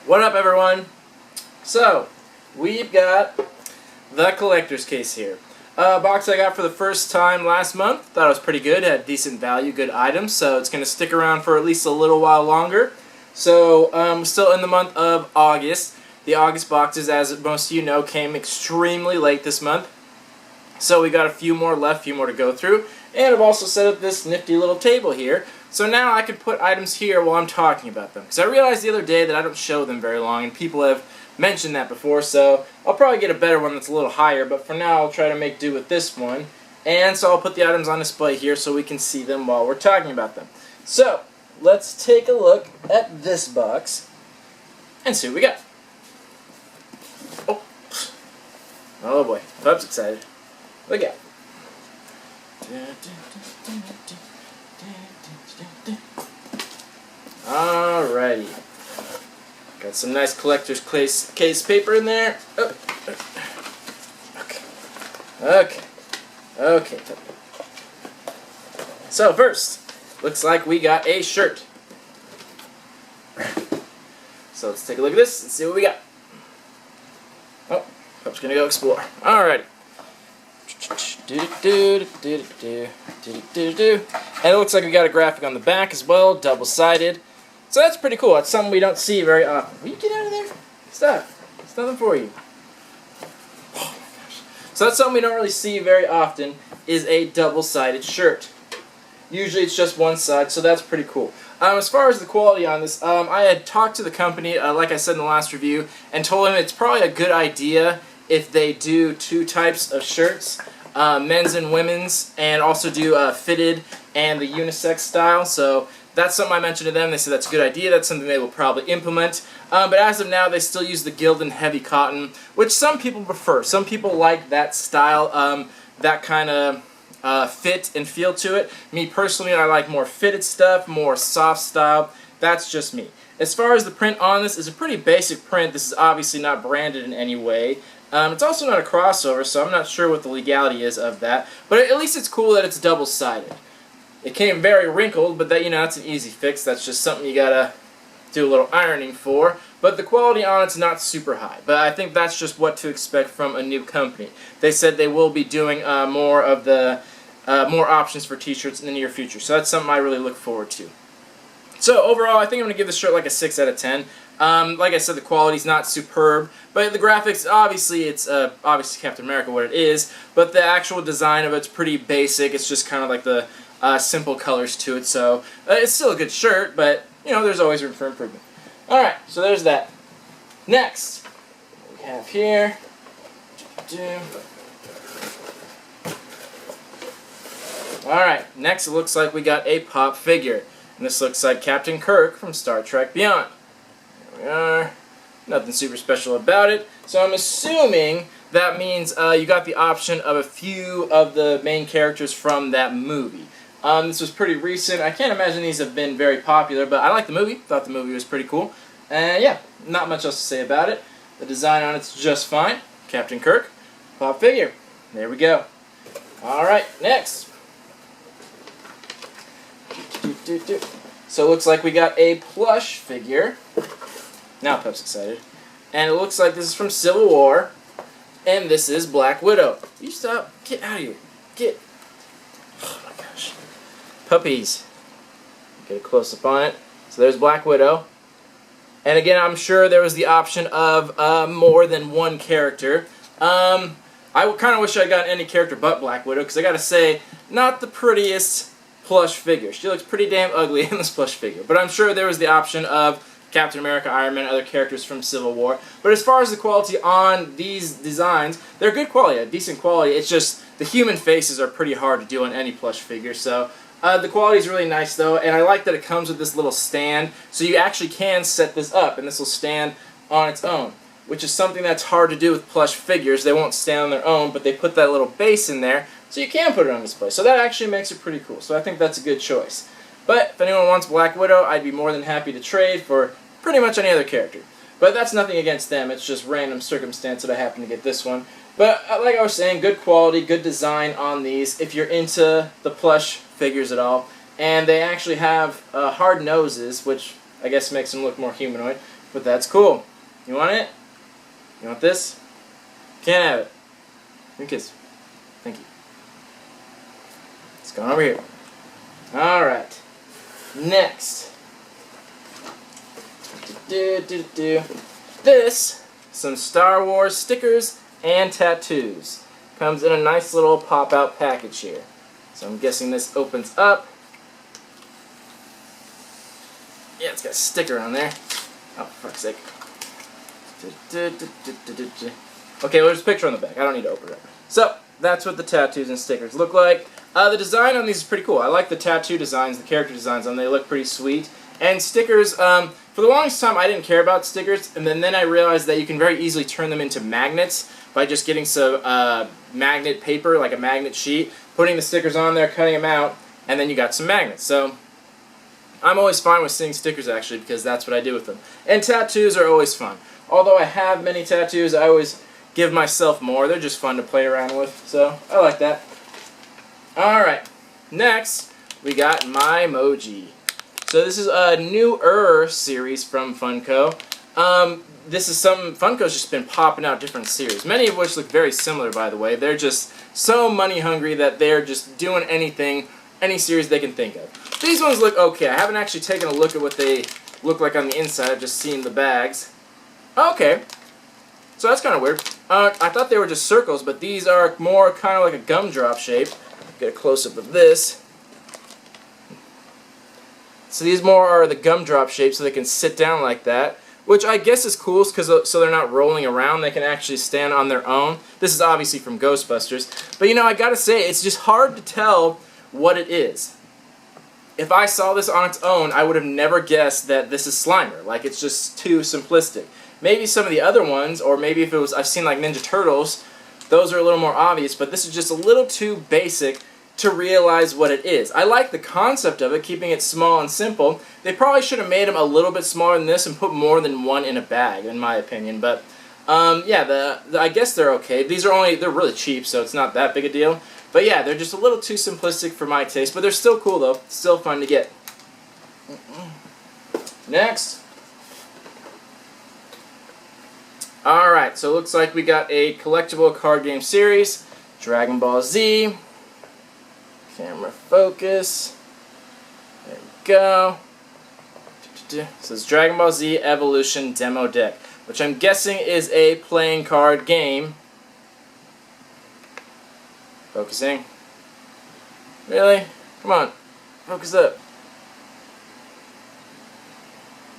What up, everyone? So, we've got the collector's case here. A box I got for the first time last month. Thought it was pretty good, had decent value, good items, so it's going to stick around for at least a little while longer. So, still in the month of August. The August boxes, as most of you know, came extremely late this month. So we got a few more left, a few more to go through. And I've also set up this nifty little table here. So now I can put items here while I'm talking about them. Because I realized the other day that I don't show them very long, and people have mentioned that before, so I'll probably get a better one that's a little higher, but for now I'll try to make do with this one. And so I'll put the items on display here so we can see them while we're talking about them. So, let's take a look at this box and see what we got. Oh boy, Pup's excited. Look out. Alrighty. Got some nice collector's case paper in there. Oh. Okay. So first, looks like we got a shirt. So let's take a look at this and see what we got. Oh, Pup's gonna go explore. Alrighty. And it looks like we got a graphic on the back as well, double-sided. So that's pretty cool. That's something we don't see very often. Will you get out of there? Stop. It's nothing for you. Oh my gosh. So that's something we don't really see very often, is a double-sided shirt. Usually it's just one side, so that's pretty cool. As far as the quality on this, I had talked to the company, like I said in the last review, and told them it's probably a good idea if they do two types of shirts, men's and women's, and also do fitted and the unisex style. So that's something I mentioned to them. They said that's a good idea. That's something they will probably implement. But as of now, they still use the Gildan heavy cotton, which some people prefer. Some people like that style, that kind of fit and feel to it. Me personally, I like more fitted stuff, more soft style. That's just me. As far as the print on this, is a pretty basic print. This is obviously not branded in any way. It's also not a crossover, so I'm not sure what the legality is of that. But at least it's cool that it's double-sided. It came very wrinkled, but that, you know, that's an easy fix. That's just something you gotta do a little ironing for. But the quality on it's not super high. But I think that's just what to expect from a new company. They said they will be doing more options for t-shirts in the near future. So that's something I really look forward to. So overall, I think I'm gonna give this shirt like a 6 out of 10. Like I said, the quality's not superb, but the graphics, obviously, it's obviously Captain America what it is, but the actual design of it's pretty basic. It's just kind of like the simple colors to it, so it's still a good shirt, but, you know, there's always room for improvement. Alright, so there's that. Next, what we have here. Alright, next it looks like we got a pop figure, and this looks like Captain Kirk from Star Trek Beyond. There we are. Nothing super special about it. So I'm assuming that means you got the option of a few of the main characters from that movie. This was pretty recent. I can't imagine these have been very popular, but I like the movie. Thought the movie was pretty cool. And yeah, not much else to say about it. The design on it's just fine. Captain Kirk, pop figure. There we go. Alright, next. So it looks like we got a plush figure. Now Pup's excited. And it looks like this is from Civil War. And this is Black Widow. You stop. Get out of here. Get. Oh my gosh. Puppies. Get a close-up on it. So there's Black Widow. And again, I'm sure there was the option of more than one character. I kind of wish I got any character but Black Widow, because I gotta say, not the prettiest plush figure. She looks pretty damn ugly in this plush figure. But I'm sure there was the option of Captain America, Iron Man, other characters from Civil War. But as far as the quality on these designs, they're good quality, decent quality. It's just the human faces are pretty hard to do on any plush figure. So the quality is really nice though, and I like that it comes with this little stand, so you actually can set this up, and this will stand on its own, which is something that's hard to do with plush figures. They won't stand on their own, but they put that little base in there, so you can put it on display. So that actually makes it pretty cool. So I think that's a good choice. But if anyone wants Black Widow, I'd be more than happy to trade for pretty much any other character. But that's nothing against them. It's just random circumstance that I happen to get this one. But like I was saying, good quality, good design on these if you're into the plush figures at all. And they actually have hard noses, which I guess makes them look more humanoid. But that's cool. You want it? You want this? Can't have it. Give me a kiss. Thank you. It's going over here. Alright. Next. This, some Star Wars stickers and tattoos. Comes in a nice little pop-out package here. So I'm guessing this opens up. Yeah, it's got a sticker on there. Oh, for fuck's sake. Okay, well, there's a picture on the back. I don't need to open it. So, that's what the tattoos and stickers look like. The design on these is pretty cool. I like the tattoo designs, the character designs on them. They look pretty sweet. And stickers, for the longest time I didn't care about stickers, and then I realized that you can very easily turn them into magnets by just getting some magnet paper, like a magnet sheet, putting the stickers on there, cutting them out, and then you got some magnets. So I'm always fine with seeing stickers, actually, because that's what I do with them. And tattoos are always fun. Although I have many tattoos, I always give myself more. They're just fun to play around with, so I like that. Alright, next we got my Emoji. So this is a newer series from Funko. This is Funko's just been popping out different series, many of which look very similar, by the way. They're just so money hungry that they're just doing anything, any series they can think of. These ones look okay. I haven't actually taken a look at what they look like on the inside. I've just seen the bags. Okay, so that's kind of weird. I thought they were just circles, but these are more kind of like a gumdrop shape. Get a close-up of this. So these more are the gumdrop shape, so they can sit down like that, which I guess is cool because so they're not rolling around. They can actually stand on their own. This is obviously from Ghostbusters, but you know, I gotta say, it's just hard to tell what it is. If I saw this on its own, I would have never guessed that this is Slimer. Like, it's just too simplistic. Maybe some of the other ones, or maybe if it was, I've seen like Ninja Turtles, those are a little more obvious, but this is just a little too basic to realize what it is. I like the concept of it, keeping it small and simple. They probably should have made them a little bit smaller than this and put more than one in a bag, in my opinion. But yeah, I guess they're okay. They're really cheap, so it's not that big a deal. But yeah, they're just a little too simplistic for my taste, but they're still cool though. Still fun to get. Next. Alright, so it looks like we got a collectible card game series. Dragon Ball Z. Camera focus. There we go. So it's Dragon Ball Z Evolution Demo Deck, which I'm guessing is a playing card game. Focusing. Really? Come on. Focus up.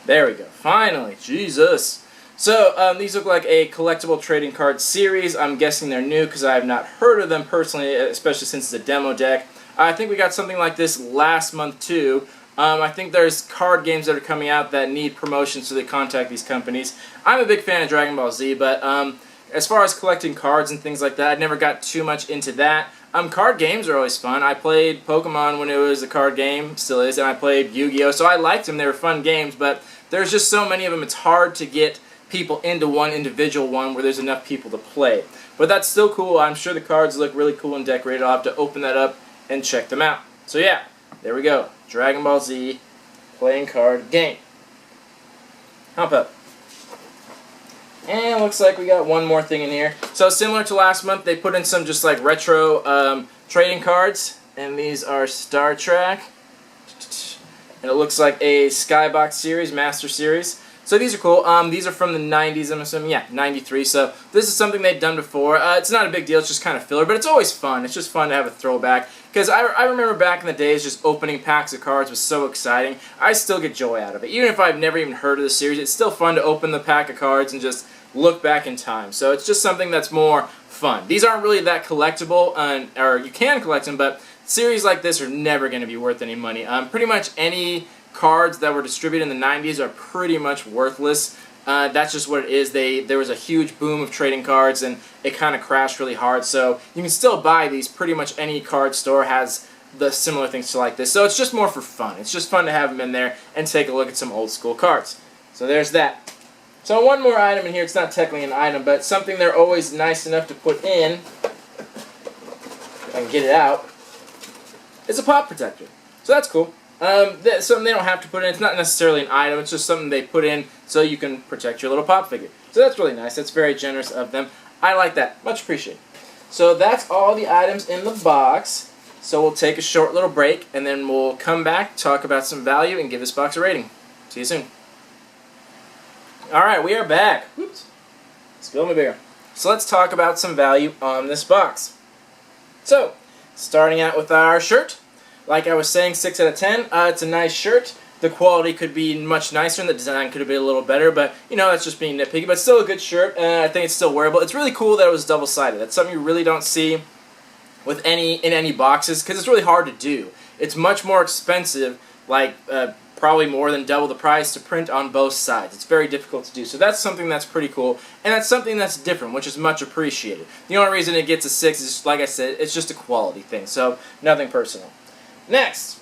There we go. Finally. Jesus. So, these look like a collectible trading card series. I'm guessing they're new because I have not heard of them personally, especially since it's a demo deck. I think we got something like this last month too. I think there's card games that are coming out that need promotion, so they contact these companies. I'm a big fan of Dragon Ball Z, but as far as collecting cards and things like that, I never got too much into that. Card games are always fun. I played Pokemon when it was a card game, still is, and I played Yu-Gi-Oh! So I liked them. They were fun games, but there's just so many of them, it's hard to get people into one individual one where there's enough people to play. But that's still cool. I'm sure the cards look really cool and decorated. I'll have to open that up and check them out. So yeah, there we go. Dragon Ball Z playing card game. Hop up. And it looks like we got one more thing in here. So similar to last month, they put in some just like retro trading cards. And these are Star Trek. And it looks like a Skybox series, Master Series. So these are cool. These are from the 90s, I'm assuming. Yeah, 93. So this is something they've done before. It's not a big deal. It's just kind of filler. But it's always fun. It's just fun to have a throwback. Because I remember back in the days, just opening packs of cards was so exciting. I still get joy out of it. Even if I've never even heard of the series, it's still fun to open the pack of cards and just look back in time. So it's just something that's more fun. These aren't really that collectible, or you can collect them, but series like this are never going to be worth any money. Pretty much any cards that were distributed in the 90s are pretty much worthless. That's just what it is. There was a huge boom of trading cards, and it kind of crashed really hard. So you can still buy these. Pretty much any card store has the similar things to like this. So it's just more for fun. It's just fun to have them in there and take a look at some old school cards. So there's that. So one more item in here. It's not technically an item, but something they're always nice enough to put in, if I can get it out, is a pop protector. So that's cool. Something they don't have to put in. It's not necessarily an item. It's just something they put in so you can protect your little pop figure. So that's really nice. That's very generous of them. I like that. Much appreciated. So that's all the items in the box. So we'll take a short little break, and then we'll come back, talk about some value, and give this box a rating. See you soon. Alright, we are back. Whoops. Spill my beer. So let's talk about some value on this box. So, starting out with our shirt. Like I was saying, 6 out of 10. It's a nice shirt. The quality could be much nicer, and the design could have been a little better, but, you know, that's just being nitpicky. But still a good shirt, and I think it's still wearable. It's really cool that it was double-sided. That's something you really don't see with in any boxes, because it's really hard to do. It's much more expensive, like probably more than double the price to print on both sides. It's very difficult to do. So that's something that's pretty cool, and that's something that's different, which is much appreciated. The only reason it gets a 6 is, like I said, it's just a quality thing, so nothing personal. Next,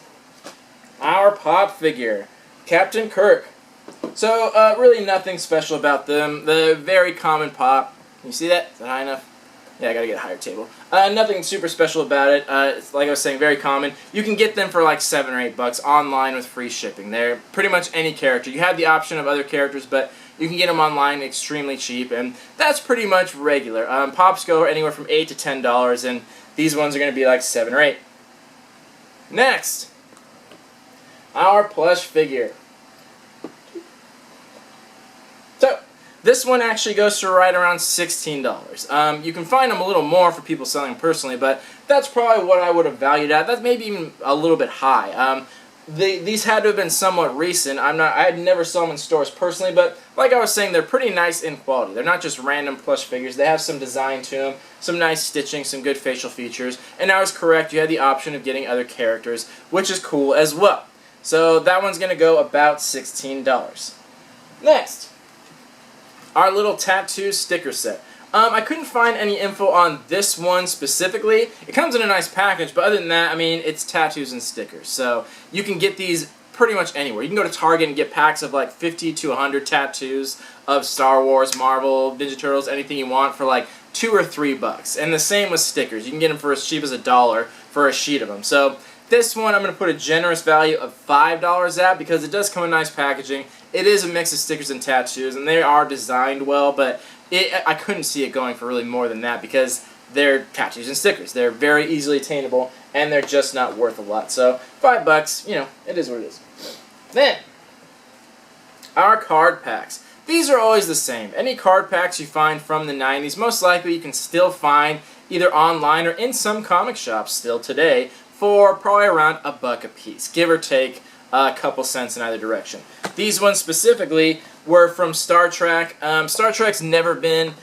our pop figure, Captain Kirk. So really nothing special about them. The very common pop. Can you see that? Is that high enough? Yeah, I gotta get a higher table. Nothing super special about it. It's, like I was saying, very common. You can get them for like $7 or $8 online with free shipping. They're pretty much any character. You have the option of other characters, but you can get them online extremely cheap, and that's pretty much regular. Pops go anywhere from $8 to $10, and these ones are gonna be like 7 or 8. Next, our plush figure. So, this one actually goes for right around $16. You can find them a little more for people selling them personally, but that's probably what I would have valued at. That's maybe even a little bit high. These had to have been somewhat recent. I had never saw them in stores personally, but like I was saying, they're pretty nice in quality. They're not just random plush figures. They have some design to them, some nice stitching, some good facial features. And I was correct. You had the option of getting other characters, which is cool as well. So that one's going to go about $16. Next, our little tattoo sticker set. I couldn't find any info on this one specifically. It comes in a nice package, but other than that, I mean, it's tattoos and stickers. So you can get these pretty much anywhere. You can go to Target and get packs of like 50 to 100 tattoos of Star Wars, Marvel, Ninja Turtles, anything you want for like $2 or $3. And the same with stickers. You can get them for as cheap as $1 for a sheet of them. So this one I'm going to put a generous value of $5 at, because it does come in nice packaging. It is a mix of stickers and tattoos, and they are designed well, but I couldn't see it going for really more than that, because they're tattoos and stickers. They're very easily attainable, and they're just not worth a lot. So $5, you know, it is what it is. Then, our card packs. These are always the same. Any card packs you find from the 90s, most likely you can still find either online or in some comic shops still today for probably around $1 a piece, give or take a couple cents in either direction. These ones specifically were from Star Trek. Star Trek's never been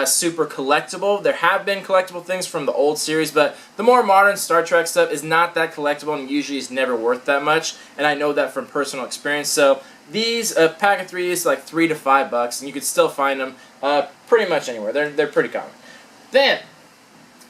super collectible. There have been collectible things from the old series, but the more modern Star Trek stuff is not that collectible and usually is never worth that much, and I know that from personal experience. So these, a pack of 3 is like $3 to $5, and you could still find them pretty much anywhere. They're pretty common. Then,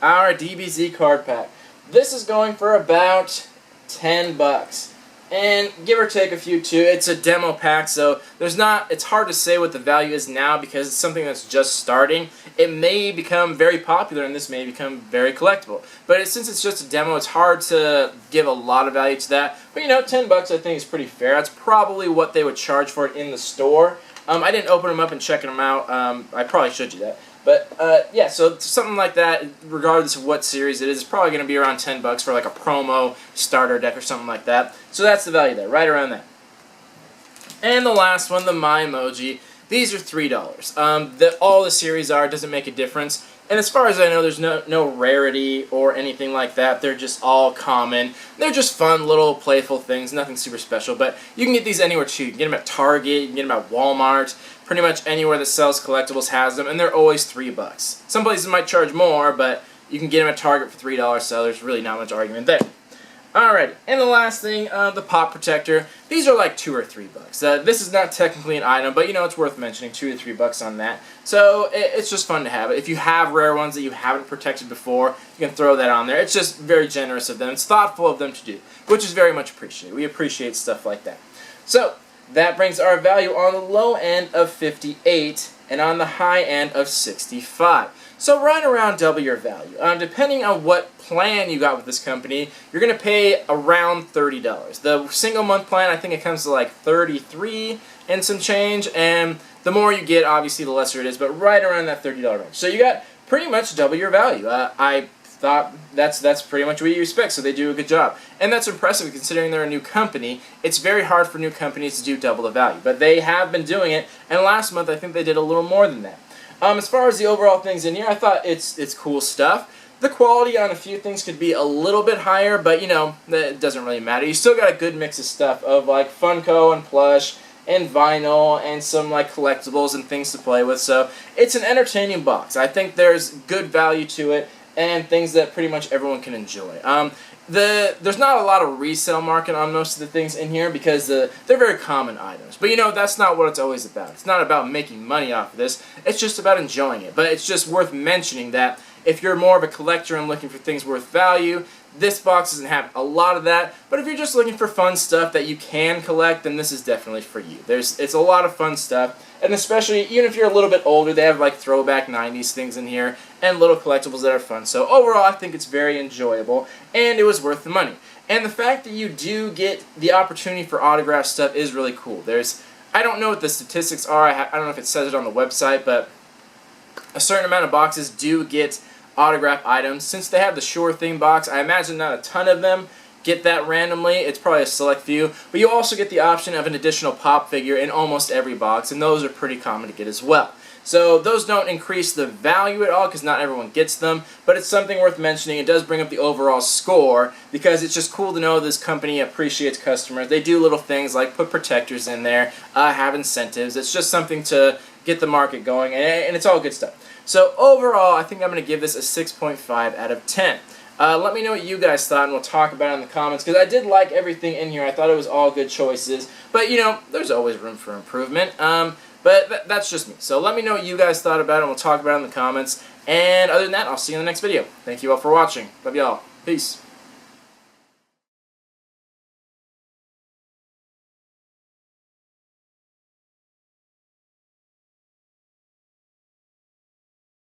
our DBZ card pack. This is going for about $10. And give or take a few too. It's a demo pack, so it's hard to say what the value is now because it's something that's just starting. It may become very popular and this may become very collectible. But since it's just a demo, it's hard to give a lot of value to that. But you know, $10 I think is pretty fair. That's probably what they would charge for it in the store. I didn't open them up and check them out. I probably should do that. But yeah, so something like that, regardless of what series it is, it's probably going to be around $10 for like a promo starter deck or something like that. So that's the value there, right around that. And the last one, the My Emoji. These are $3. All the series are, doesn't make a difference. And as far as I know, there's no rarity or anything like that. They're just all common. They're just fun, little, playful things. Nothing super special. But you can get these anywhere, too. You can get them at Target. You can get them at Walmart. Pretty much anywhere that sells collectibles has them. And they're always $3. Some places might charge more, but you can get them at Target for $3, so there's really not much argument there. Alrighty, and the last thing, the Pop Protector. These are like $2 or $3. This is not technically an item, but you know it's worth mentioning, $2 to $3 on that. So it's just fun to have it. If you have rare ones that you haven't protected before, you can throw that on there. It's just very generous of them. It's thoughtful of them to do, which is very much appreciated. We appreciate stuff like that. So that brings our value on the low end of 58 and on the high end of 65. So right around double your value. Depending on what plan you got with this company, you're going to pay around $30. The single month plan, I think it comes to like 33 and some change, and the more you get, obviously, the lesser it is, but right around that $30 range. So you got pretty much double your value. I thought that's pretty much what you expect, so they do a good job. And that's impressive considering they're a new company. It's very hard for new companies to do double the value, but they have been doing it, and last month I think they did a little more than that. As far as the overall things in here, I thought it's cool stuff. The quality on a few things could be a little bit higher, but you know, it doesn't really matter. You still got a good mix of stuff of like Funko and plush and vinyl and some like collectibles and things to play with, so it's an entertaining box. I think there's good value to it and things that pretty much everyone can enjoy. There's not a lot of resale market on most of the things in here because they're very common items. But you know, that's not what it's always about. It's not about making money off of this. It's just about enjoying it. But it's just worth mentioning that if you're more of a collector and looking for things worth value, this box doesn't have a lot of that. But if you're just looking for fun stuff that you can collect, then this is definitely for you. It's a lot of fun stuff. And especially, even if you're a little bit older, they have like throwback 90s things in here and little collectibles that are fun. So overall, I think it's very enjoyable, and it was worth the money. And the fact that you do get the opportunity for autographed stuff is really cool. I don't know what the statistics are. I don't know if it says it on the website, but a certain amount of boxes do get autographed items. Since they have the Sure Thing box, I imagine not a ton of them get that randomly. It's probably a select few, but you also get the option of an additional pop figure in almost every box, and those are pretty common to get as well. So those don't increase the value at all because not everyone gets them, but it's something worth mentioning. It does bring up the overall score because it's just cool to know this company appreciates customers. They do little things like put protectors in there, have incentives. It's just something to get the market going, and it's all good stuff. So overall, I think I'm going to give this a 6.5 out of 10. Let me know what you guys thought, and we'll talk about it in the comments, because I did like everything in here. I thought it was all good choices, but, you know, there's always room for improvement. But that's just me. So let me know what you guys thought about it, and we'll talk about it in the comments. And other than that, I'll see you in the next video. Thank you all for watching. Love y'all. Peace.